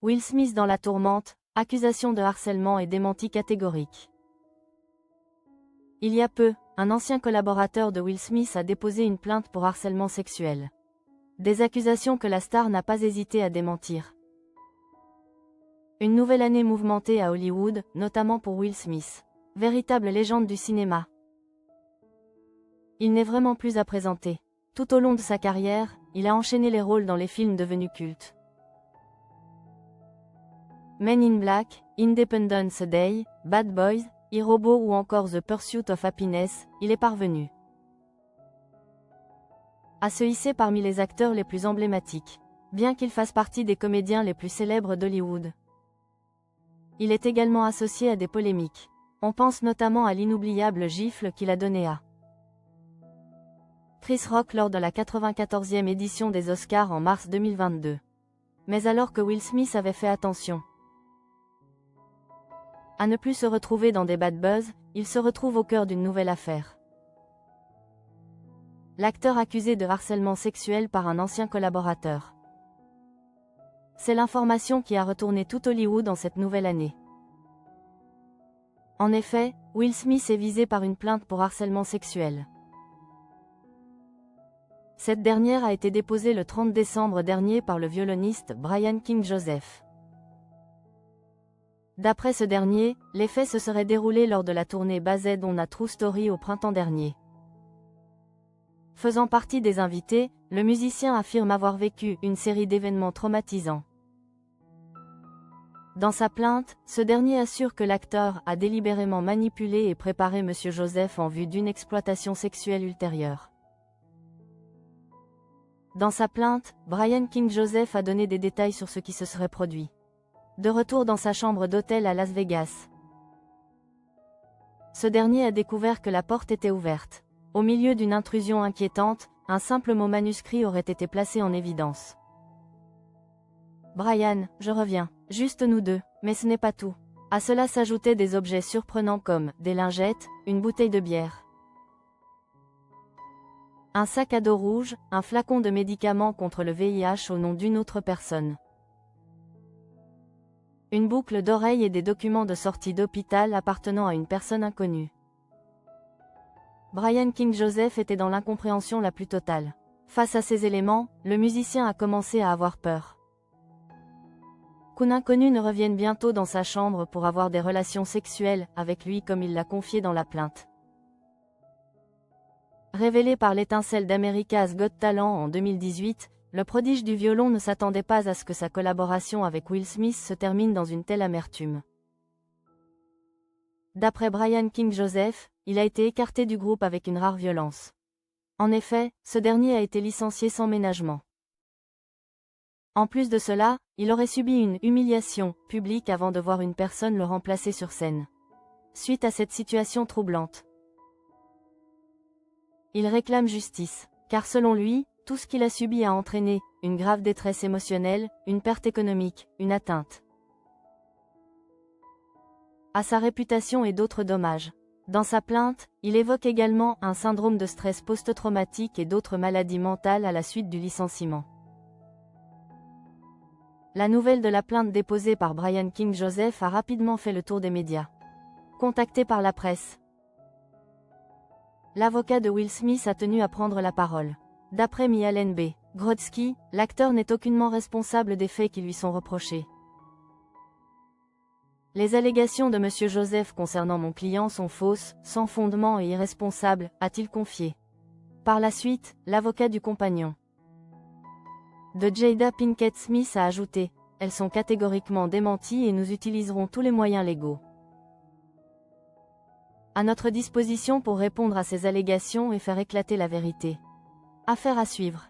Will Smith dans la tourmente, accusation de harcèlement et démenti catégorique. Il y a peu, un ancien collaborateur de Will Smith a déposé une plainte pour harcèlement sexuel. Des accusations que la star n'a pas hésité à démentir. Une nouvelle année mouvementée à Hollywood, notamment pour Will Smith. Véritable légende du cinéma. Il n'est vraiment plus à présenter. Tout au long de sa carrière, il a enchaîné les rôles dans les films devenus cultes. Men in Black, Independence Day, Bad Boys, iRobot ou encore The Pursuit of Happiness, il est parvenu à se hisser parmi les acteurs les plus emblématiques, bien qu'il fasse partie des comédiens les plus célèbres d'Hollywood. Il est également associé à des polémiques. On pense notamment à l'inoubliable gifle qu'il a donnée à Chris Rock lors de la 94e édition des Oscars en mars 2022. Mais alors que Will Smith avait fait attention à ne plus se retrouver dans des bad buzz, il se retrouve au cœur d'une nouvelle affaire. L'acteur accusé de harcèlement sexuel par un ancien collaborateur. C'est l'information qui a retourné tout Hollywood en cette nouvelle année. En effet, Will Smith est visé par une plainte pour harcèlement sexuel. Cette dernière a été déposée le 30 décembre dernier par le violoniste Brian King Joseph. D'après ce dernier, les faits se seraient déroulés lors de la tournée Based on a True Story au printemps dernier. Faisant partie des invités, le musicien affirme avoir vécu une série d'événements traumatisants. Dans sa plainte, ce dernier assure que l'acteur a délibérément manipulé et préparé M. Joseph en vue d'une exploitation sexuelle ultérieure. Dans sa plainte, Brian King Joseph a donné des détails sur ce qui se serait produit. De retour dans sa chambre d'hôtel à Las Vegas, ce dernier a découvert que la porte était ouverte. Au milieu d'une intrusion inquiétante, un simple mot manuscrit aurait été placé en évidence. Brian, je reviens. Juste nous deux, mais ce n'est pas tout. À cela s'ajoutaient des objets surprenants comme des lingettes, une bouteille de bière, un sac à dos rouge, un flacon de médicaments contre le VIH au nom d'une autre personne, une boucle d'oreille et des documents de sortie d'hôpital appartenant à une personne inconnue. Brian King Joseph était dans l'incompréhension la plus totale. Face à ces éléments, le musicien a commencé à avoir peur qu'un inconnu ne revienne bientôt dans sa chambre pour avoir des relations sexuelles avec lui comme il l'a confié dans la plainte. Révélé par l'étincelle d'America's Got Talent en 2018, le prodige du violon ne s'attendait pas à ce que sa collaboration avec Will Smith se termine dans une telle amertume. D'après Brian King Joseph, il a été écarté du groupe avec une rare violence. En effet, ce dernier a été licencié sans ménagement. En plus de cela, il aurait subi une humiliation publique avant de voir une personne le remplacer sur scène. Suite à cette situation troublante, il réclame justice, car selon lui, tout ce qu'il a subi a entraîné une grave détresse émotionnelle, une perte économique, une atteinte à sa réputation et d'autres dommages. Dans sa plainte, il évoque également un syndrome de stress post-traumatique et d'autres maladies mentales à la suite du licenciement. La nouvelle de la plainte déposée par Brian King Joseph a rapidement fait le tour des médias. Contacté par la presse, l'avocat de Will Smith a tenu à prendre la parole. D'après Mialen B. Grodzki, l'acteur n'est aucunement responsable des faits qui lui sont reprochés. Les allégations de M. Joseph concernant mon client sont fausses, sans fondement et irresponsables, a-t-il confié. Par la suite, l'avocat du compagnon de Jada Pinkett Smith a ajouté « Elles sont catégoriquement démenties et nous utiliserons tous les moyens légaux à notre disposition pour répondre à ces allégations et faire éclater la vérité. » Affaire à suivre.